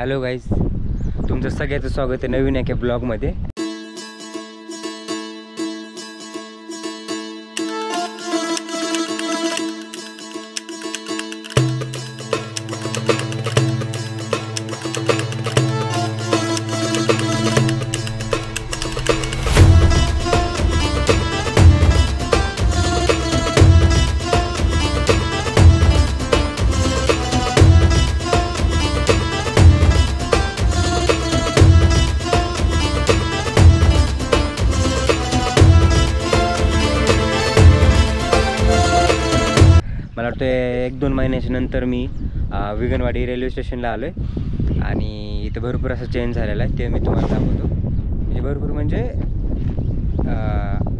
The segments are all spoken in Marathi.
हॅलो गाईज, तुमचं सगळ्याचं स्वागत आहे नवीन एका ब्लॉगमध्ये. मला वाटतं 1-2 महिन्याच्या नंतर मी विगनवाडी रेल्वे स्टेशनला आलो आहे आणि इथं भरपूर असं चेंज झालेला आहे. ते मी तुम्हाला दाखवतो. म्हणजे भरपूर म्हणजे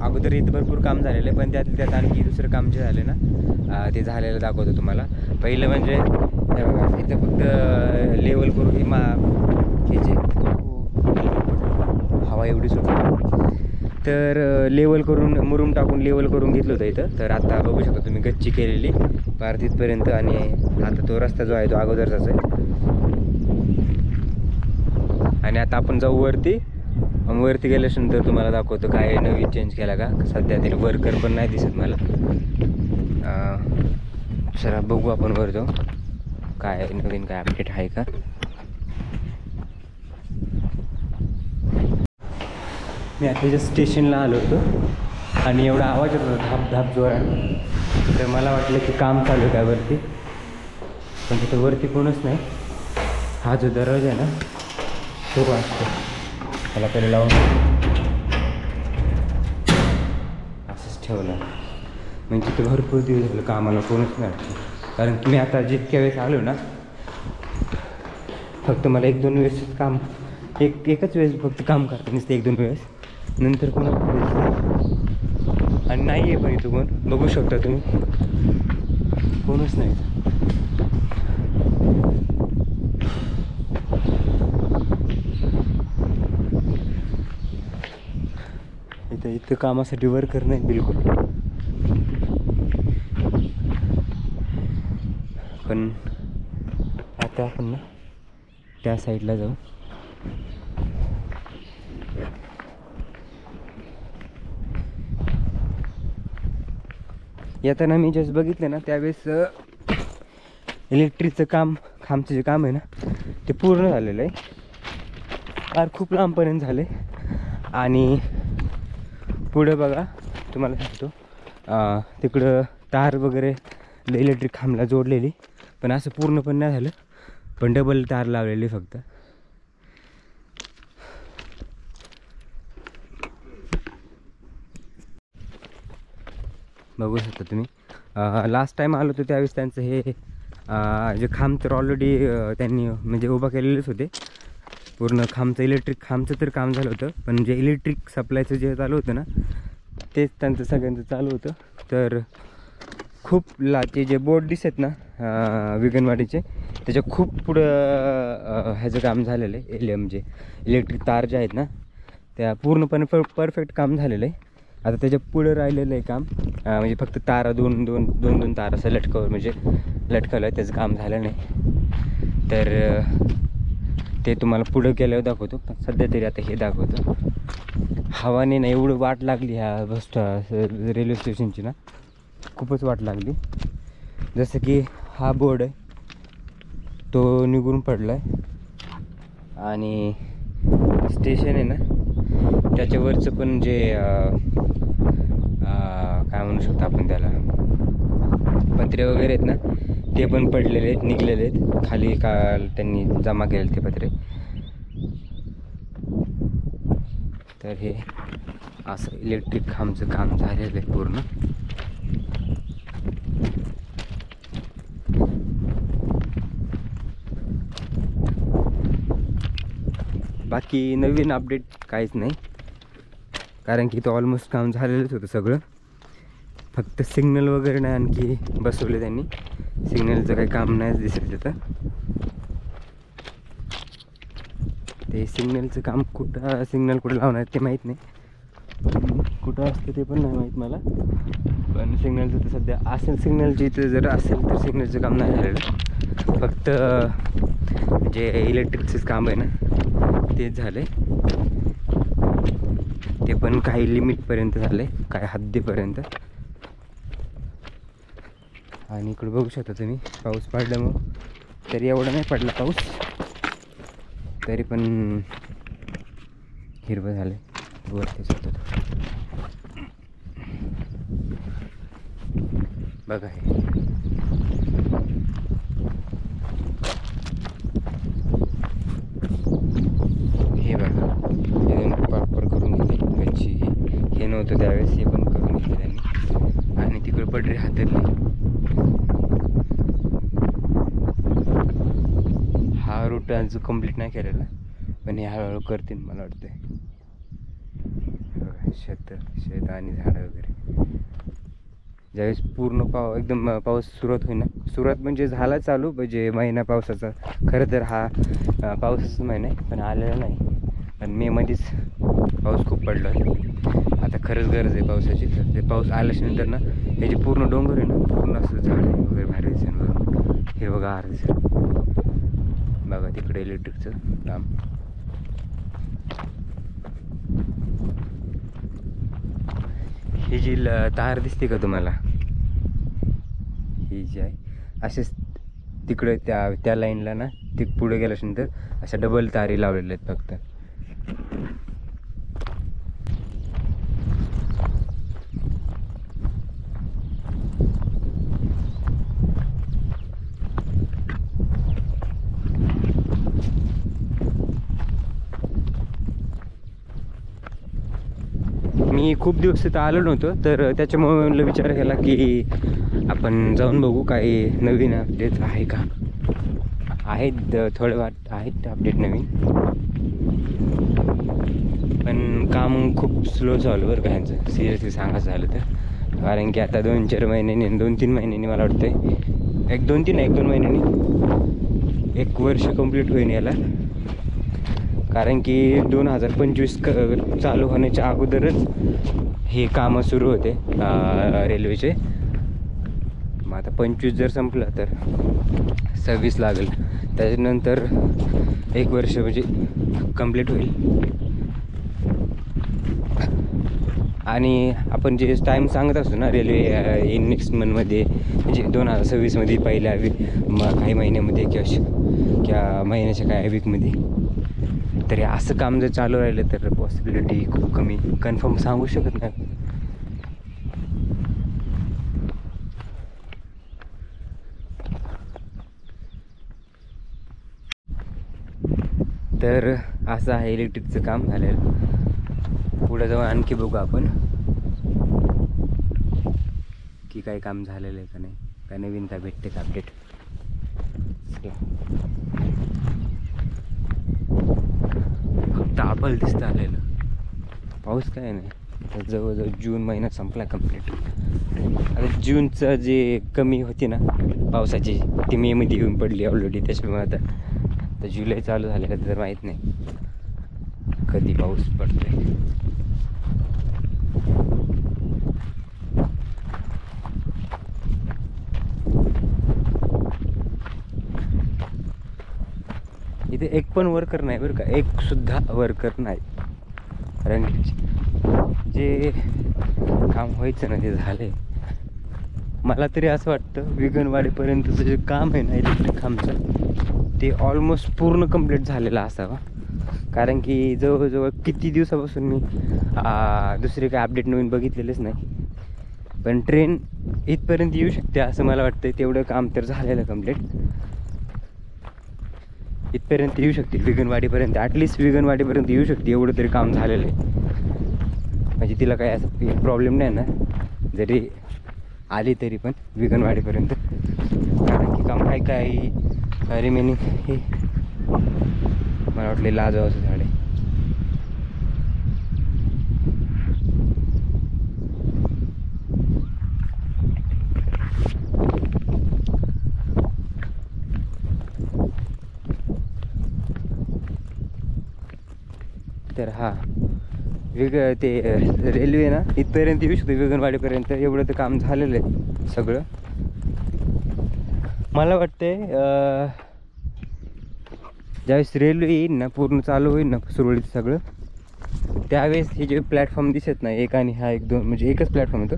अगोदर इथं भरपूर काम झालेलं आहे, पण त्यात आणखी दुसरं काम जे झाले ना ते झालेलं दाखवतो तुम्हाला. पहिलं म्हणजे इथं फक्त लेवल करून हे जे हवा एवढी सुटली तर लेवल करून मुरुम टाकून लेवल करून घेतलं होतं इथं. तर आता बघू शकता तुम्ही गच्ची केलेली पार तिथपर्यंत, आणि आता तो रस्ता जो आहे तो अगोदरचाच आहे. आणि आता आपण जाऊ वरती गेल्यानंतर तुम्हाला दाखवतो काय नवीन चेंज केला का. सध्या तरी वर्कर पण नाही दिसत मला. चला बघू आपण वर जाऊ काय नवीन काय अपडेट आहे का. मी आता स्टेशनला आलो होतो आणि एवढा आवाज येत होता धाप जोरात, तर मला वाटलं की काम चालू आहे काय वरती, पण तिथं वरती कोणच नाही. हा जो दरवाजा आहे ना तो वाजतो. त्याला पहिले लावून असंच ठेवलं, म्हणजे तिथं भरपूर दिवस झालं कामाला कोणच नाही. कारण की मी आता जितक्या वेळेस आलो ना फक्त मला 1-2 वेळेस काम एकच वेळेस फक्त काम करते नुसते 1-2 वेळेस, नंतर कोणा आणि नाही आहे. पण इथं कोण बघू शकता तुम्ही, कोणच नाही. इथं कामासाठी वर्कर नाही बिलकुल. पण आता आपण ना त्या साईडला जाऊ. येताना मी जस्ट बघितलं ना त्यावेळेस इलेक्ट्रिकचं खांबचं जे काम आहे ना ते पूर्ण झालेलं आहे. फार खूप लांबपर्यंत झाले. आणि पुढं बघा तुम्हाला सांगतो तिकडं तार वगैरे इलेक्ट्रिक खांबला जोडलेली, पण असं पूर्ण पण नाही झालं, पण डबल तार लावलेली फक्त. बघू शकता तुम्ही. लास्ट टाईम आलो होतो त्यावेळेस त्यांचं हे जे खांब तर ऑलरेडी त्यांनी म्हणजे उभा केलेलेच होते. पूर्ण इलेक्ट्रिक खांबचं तर काम झालं होतं, पण जे इलेक्ट्रिक सप्लायचं जे चालू होतं ना तेच त्यांचं सगळ्यांचं चालू होतं. तर खूप ते जे बोर्ड दिसत ना विगनवाडीचे त्याच्या खूप पुढं ह्याचं काम झालेलं आहे. LM जे इलेक्ट्रिक तार जे आहेत ना त्या पूर्णपणे परफेक्ट काम झालेलं आहे. आता त्याच्या पुढं राहिलेलं आहे काम, म्हणजे फक्त तारा दोन तार असं लटकवलं आहे, त्याचं काम झालं नाही. तर ते तुम्हाला पुढं गेल्यावर दाखवतो, पण सध्या तरी आता हे दाखवतो. हवाने ना एवढं वाट लागली ह्या रेल्वे स्टेशनची ना, खूपच वाट लागली. जसं की हा बोर्ड आहे तो निघून पडला आहे, आणि स्टेशन आहे ना त्याच्यावरचं पण जे काय म्हणू शकतो आपण त्याला, पत्रे वगैरे आहेत ना ते पण पडलेले आहेत, निघलेले आहेत खाली. त्यांनी जमा केले ते पत्रे. तर हे असं इलेक्ट्रिक खांबचं काम झालेलं आहे पूर्ण. बाकी नवीन अपडेट काहीच नाही, कारण की तो ऑलमोस्ट काम झालेलंच होतं सगळं. फक्त सिग्नल वगैरे नाही आणखी बसवले त्यांनी. सिग्नलचं काही काम नाही दिसत तिथं. ते सिग्नलचं काम सिग्नल कुठं लावणार ते माहीत नाही, कुठं असतं ते पण नाही माहीत मला. पण सिग्नलचं तर सध्या असेल, सिग्नलची इथं जर असेल तर सिग्नलचं काम नाही झालेलं. फक्त जे इलेक्ट्रिकचंच काम आहे ना तेच झालं ते पण काही लिमिटपर्यंत झाले, काही हद्दीपर्यंत. आणि इकडे बघू शकता तुम्ही पाऊस पडला, मग तरी एवढा नाही पडला पाऊस, तरी पण हिरवं झालं वरती जातो. बघा हे बघा, एकदम प्रॉपर करून घेतले गच्ची. हे नव्हतं त्यावेळेस, हे पण करून घेतले त्यांनी. आणि तिकडे पडरी हातरली. हा रूट अजून कंप्लीट नाही केलेला, पण हे हळूहळू करतील मला वाटतंय. शेत आणि झाडं वगैरे. ज्यावेळेस पूर्ण एकदम पाऊस सुरुवात होईल ना, सुरुवात म्हणजे झाला चालू, म्हणजे महिना पावसाचा. खरं तर हा पावसाचाच महिना आहे, पण आलेला नाही. पण मेमध्येच पाऊस खूप पडला. आता खरंच गरज आहे पावसाची. तर ते पाऊस आल्याच्यानंतर ना हे जे पूर्ण डोंगर आहे ना, पूर्ण असं झाड वगैरे भारी दिसेल, हिरवंगार दिसेल. बघा तिकडे इलेक्ट्रिकचं काम. ही जी तार दिसते का तुम्हाला, ही जी आहे असेच तिकडे त्या लाईनला ना, ती पुढे गेल्यानंतर अशा डबल तारी लावलेल्या आहेत फक्त. मी खूप दिवस तिथं आलो नव्हतो, तर त्याच्यामुळे मला विचार केला की आपण जाऊन बघू काही नवीन अपडेट आहे का. आहेत थोडेफार आहेत अपडेट नवीन, पण काम खूप स्लो चालू बरं का ह्यांचं, सिरियसली सांगायचं झालं तर. कारण की आता 2-4 महिन्यांनी, 2-3 महिन्यांनी मला वाटतंय, 1-2 महिन्यांनी 1 वर्ष कंप्लीट होईन याला. कारण की 2025 चालू होण्याच्या अगोदरच हे कामं सुरू होते रेल्वेचे. मग आता 25 जर संपलं तर 26 लागेल, त्याच्यानंतर 1 वर्ष म्हणजे कंप्लीट होईल. आणि आपण जे टाईम सांगत असतो ना रेल्वे इन नेक्स्ट मंथमध्ये, म्हणजे 2026मध्ये पहिल्या काही महिन्यामध्ये किंवा महिन्याच्या काही वीकमध्ये, तरी असं काम जर चालू राहिलं तर पॉसिबिलिटी खूप कमी, कन्फर्म सांगू शकत नाही. तर असं आहे इलेक्ट्रिकचं काम झालेलं. पुढे जाऊन आणखी बघू आपण की काही काम झालेलं आहे का नाही, काय नवीन काय भेटते का अपडेट. फक्त आभल दिसतं आलेलं, पाऊस काय नाही. तर जवळजवळ जून महिना संपला कंप्लीट. आता जूनचं जे कमी होती ना पावसाची, ती मेमध्ये येऊन पडली ऑलरेडी. त्याच्यामुळे आता जुलै चालू झालेलं तर माहीत नाही कधी पाऊस पडतोय. इथे एक पण वर्कर नाही बरं का, एक सुद्धा वर्कर नाही. कारण जे काम व्हायचं ना ते झाले. मला तरी असं वाटतं विगणवाडीपर्यंतचं जे काम आहे ना इलेक्ट्रिक कामचं, ते ऑलमोस्ट पूर्ण कंप्लीट झालेलं असावं. कारण की जवळजवळ किती दिवसापासून मी दुसरे काही अपडेट नवीन बघितलेलेच नाही. पण ट्रेन इथपर्यंत येऊ शकते असं मला वाटतं. तेवढं काम तर झालेलं कंप्लीट. इथपर्यंत येऊ शकते, विगणवाडीपर्यंत, ॲटलिस्ट विगणवाडीपर्यंत येऊ शकते, एवढं तरी काम झालेलं आहे. म्हणजे तिला काही असं प्रॉब्लेम नाही ना जरी आली तरी पण विगणवाडीपर्यंत. कारण की काम काही रिमेनिंग हे मला वाटले लाजवाचं झाड आहे. तर हा ते रेल्वे ना इथपर्यंत येऊ शकतो विगणवाडीपर्यंत, एवढं तर काम झालेलं आहे सगळं. मला वाटते ज्यावेळेस रेल्वे येईल ना, पूर्ण चालू होईल ना सुरळीत सगळं, त्यावेळेस हे जे प्लॅटफॉर्म दिसत नाही, एक आणि हा एक दोन, म्हणजे एकच प्लॅटफॉर्म येतो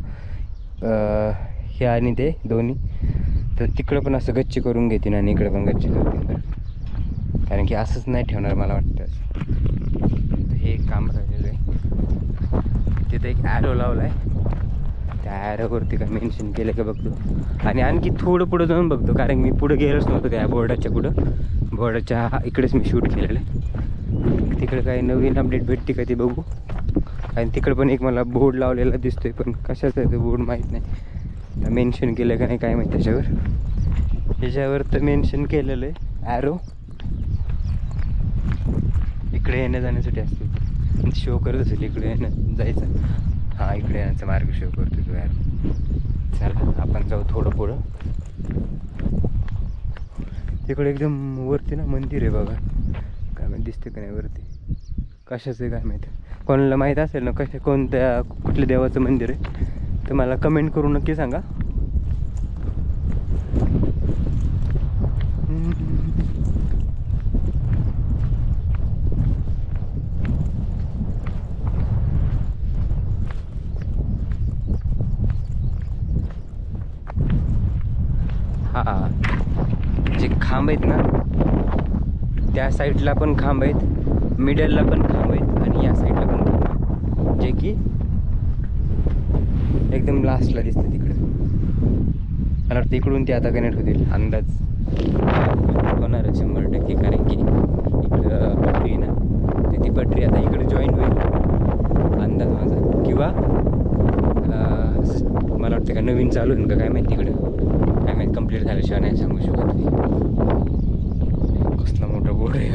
हे आणि ते दोन्ही, तर तिकडं पण असं गच्ची करून घेतील आणि इकडं पण गच्ची करतील बरं. कारण की असंच नाही ठेवणार मला वाटतं. हे एक काम राहिलेलं आहे. तिथं एक ॲरो लावला आहे, त्या ॲरोवरती काय मेन्शन केलं का बघतो आणि आणखी थोडं पुढं जाऊन बघतो, कारण मी पुढं गेलोच नव्हतो त्या बोर्डाच्या पुढं. बोर्डाच्या इकडेच मी शूट केलेलं आहे. तिकडे काही नवीन अपडेट भेटते का ते बघू. आणि तिकडे पण एक मला बोर्ड लावलेला दिसतोय, पण कशाचं आहे तो बोर्ड माहीत नाही. मेन्शन केलं का नाही काय माहीत ह्याच्यावर तर मेन्शन केलेलं आहे ॲरो इकडे येण्या जाण्यासाठी असतो, शो करत असेल इकडे येणं जायचं. हां, इकडे येण्याचा मार्ग शो करतो तो ॲरो. चला आपण जाऊ थोडं पुढं. तिकडे एकदम वरती ना मंदिर आहे बघा, काय माहिती दिसते का नाही वरती, कशाचं आहे काय माहिती. कोणाला माहीत असेल ना कोणत्या कुठल्या देवाचं मंदिर आहे तर मला कमेंट करून नक्की सांगा. हा, जे खांब आहेत ना त्या साईडला पण खांब आहेत, मिडलला पण खांब आहेत आणि या साईडला पण खांब आहेत, जे की एकदम लास्टला दिसतं तिकडं. मला वाटतं इकडून ते आता कनेक्ट होतील, अंदाज होणार 100%, कारण की इकडं पटरी ना, ती पटरी आता इकडे जॉईन होईल अंदाज माझा, किंवा मला वाटतं का नवीन चालू होईल का काय माहिती तिकडं, काय माहिती. कंप्लीट झाल्याशिवाय नाही सांगू शकत. कसला मोठा बोर्ड आहे.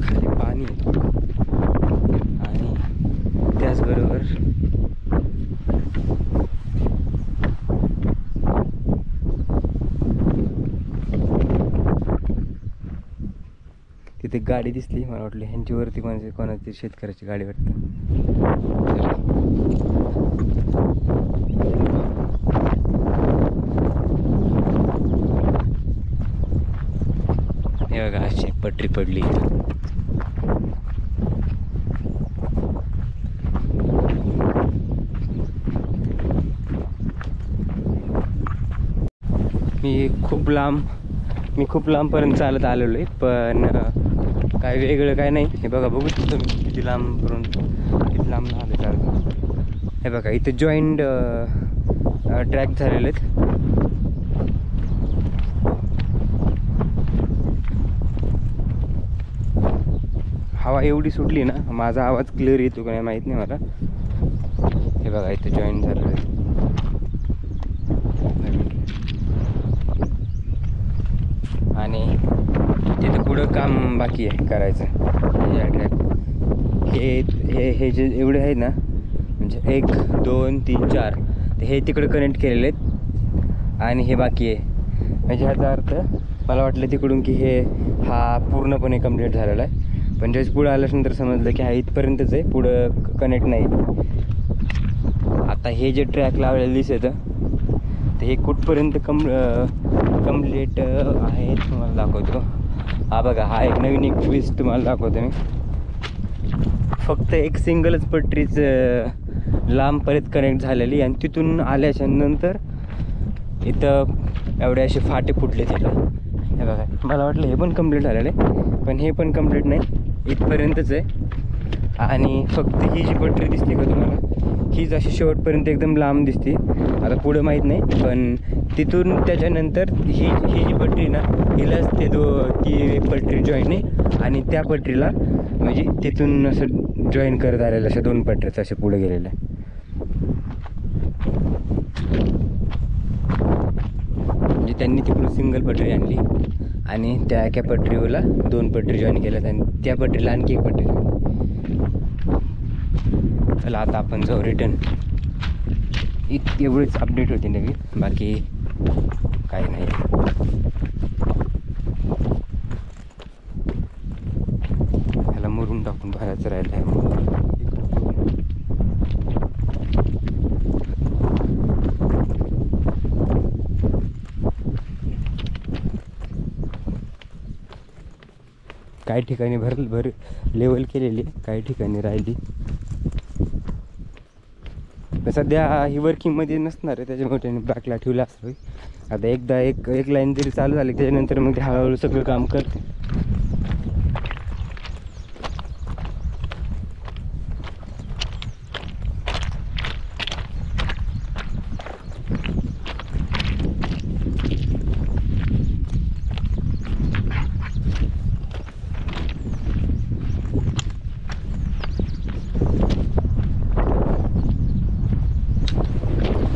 खाली पाणी आहे थोडं, आणि त्याचबरोबर तिथे गाडी दिसली, मला वाटलं ह्यांच्यावरती कोणाची शेतकऱ्याची गाडी वाटतं. हे बघा अशी पटरी पडली. मी खूप लांबपर्यंत चालत आलेलो आहे, पण काय वेगळं काय नाही. हे बघा, बघू शकतो मी किती लांबपर्यंत, किती लांब आलं चालतं. हे बघा इथे जॉईंट ट्रॅक झालेले आहेत. हवा एवढी सुटली ना, माझा आवाज क्लिअर येतो का नाही माहीत नाही मला. हे बघा इथे जॉईंट झालेलं आहे. आणि तिथे पुढं काम बाकी आहे करायचं. या ट्रॅक हे जे एवढे आहेत ना, म्हणजे 1 2 3 4, तर हे तिकडं कनेक्ट केलेले आहेत आणि हे बाकी आहे. म्हणजे ह्याचा अर्थ मला वाटलं तिकडून की हा पूर्णपणे कंप्लीट झालेला आहे, पण ज्यावेळेस पुढं आल्यानंतर समजलं की हा इथपर्यंतच आहे, पुढं कनेक्ट नाही. आता हे जे ट्रॅक लावलेलं दिसतं तर हे कुठपर्यंत कंप्लीट आहे तुम्हाला दाखवतो. हा बघा, हा एक नवीन एक ट्विस्ट तुम्हाला दाखवतो मी. फक्त एक सिंगलच पटरीच लांबपर्यंत कनेक्ट झालेली, आणि तिथून आल्याच्या नंतर इथं एवढे असे फाटे फुटले तिला. हे बघा, मला वाटलं हे पण कंप्लीट झालेलं आहे, पण हे पण कंप्लीट नाही, इथपर्यंतच आहे. आणि फक्त ही जी पटरी दिसते का तुम्हाला, हीच अशी शेवटपर्यंत एकदम लांब दिसते. आता पुढं माहीत नाही, पण तिथून त्याच्यानंतर ही जी पटरी ना, हिलाच ती एक पटरी जॉईन आहे, आणि त्या पटरीला म्हणजे तिथून असं जॉईन करत आलेलं, अशा 2 पटऱ्याच अशा पुढे गेलेल्या. म्हणजे त्यांनी तिकडून सिंगल पटरी आणली आणि त्या एका पटरीला 2 पटरी जॉईन केल्यात, आणि त्या पटरीला आणखी एक पटरी जॉईन. चला आता आपण जाऊ रिटर्न. एवढीच अपडेट होती नवीन, बाकी काही नाही. ह्याला मुरून टाकून भरायचं राहिलं आहे मग. काही ठिकाणी भर लेवल केलेली, काही ठिकाणी राहिली. सध्या ही वर्किंगमध्ये नसणार आहे, त्याच्यामुळे त्याने बॅकला ठेवलं असतं. आता एकदा एक लाईन जरी चालू झाली त्याच्यानंतर मग ते हळूहळू सगळं काम करते.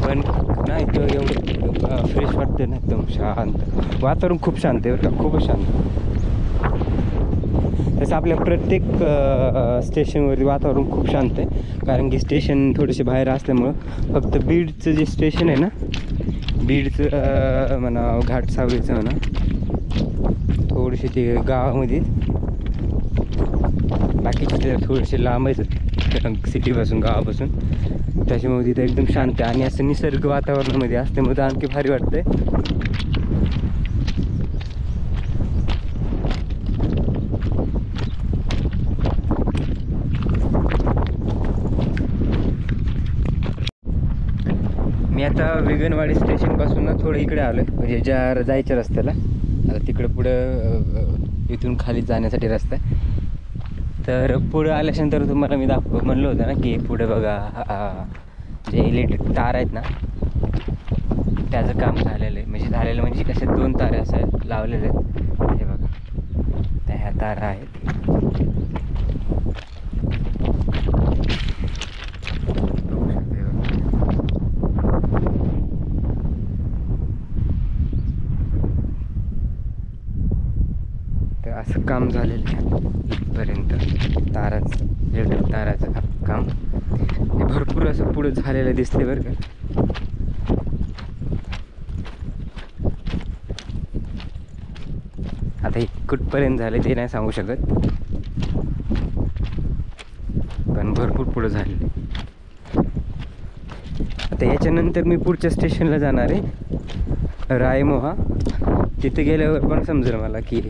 पण नाही तर एवढं फ्रेश वाटतं ना, एकदम शांत वातावरण, खूप शांत आहे बरं का, खूपच शांत. तसं आपल्या प्रत्येक स्टेशनवरती वातावरण खूप शांत आहे, कारण की स्टेशन थोडेसे बाहेर असल्यामुळं. फक्त बीडचं जे स्टेशन आहे ना, बीडचं म्हणा, घाट सावलीचं म्हणा, थोडेसे ते गावामध्ये, बाकीचे ते थोडेसे लांब आहेत सिटीपासून, गावापासून. त्याच्यामुळे तिथं एकदम शांत आहे आणि असं निसर्ग वातावरणामध्ये असल्यामुळे तर आणखी भारी वाटतंय. मी आता वेगनवाडी स्टेशनपासून ना थोडं इकडे आलो आहे, म्हणजे ज्या जायच्या रस्त्याला. आता तिकडं पुढं इथून खाली जाण्यासाठी रस्ता आहे. तर पुढं आल्याच्यानंतर तुम्हाला मी म्हणलं होतं ना की पुढं बघा जे इलेक्ट्रिक तार आहेत ना, त्याचं काम झालेलं आहे. म्हणजे कसे 2 तारे असं लावलेले आहेत, हे बघा, त्या ह्या तारा आहेत. तर असं काम झालेलं आहे इथपर्यंत ताराचं, इलेक्ट्रिक ताराचं काम. हे भरपूर असं पुढं झालेलं दिसते बरं का. आता हे कुठपर्यंत झाले ते नाही सांगू शकत, पण भरपूर पुढं झालेले. आता याच्यानंतर मी पुढच्या स्टेशनला जाणार आहे, रायमोहा. तिथे गेल्यावर पण समजेल मला की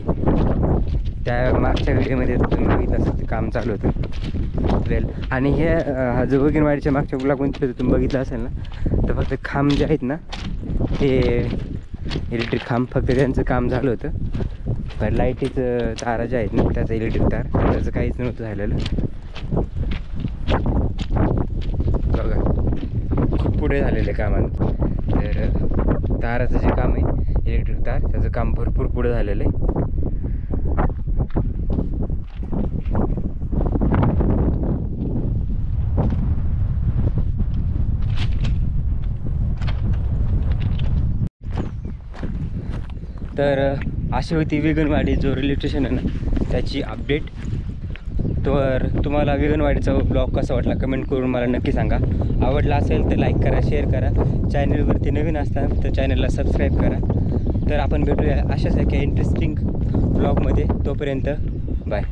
त्या मागच्या व्हिडिओमध्ये तुम्ही बघितलं असं ते काम चालू होतं रेल. आणि हे हा जो वेगनवाडीच्या मागच्या ब्लॉकमध्ये तुम्ही बघितलं असेल ना, तर फक्त खांब जे आहेत ना, हे इलेक्ट्रिक खांब, फक्त त्यांचं काम झालं होतं. पण लाईटीचं तारा ज्या आहेत ना, त्याचं इलेक्ट्रिक तार, त्याचं काहीच नव्हतं झालेलं. बघा, खूप पुढे झालेलं कामानं. तर ताराचं जे काम आहे इलेक्ट्रिक तार, त्याचं काम भरपूर पुढे झालेलं आहे. तर अशी होती वेगनवाडी जो रेल्वे स्टेशन आहे ना, त्याची अपडेट. तर तुम्हाला वेगनवाडीचा ब्लॉग कसा वाटला कमेंट करून मला नक्की सांगा. आवडला असेल तर लाईक करा, शेअर करा. चॅनलवरती नवीन असताना तर चॅनलला सबस्क्राईब करा. तर आपण भेटूया अशाच एका इंटरेस्टिंग ब्लॉगमध्ये. तोपर्यंत बाय.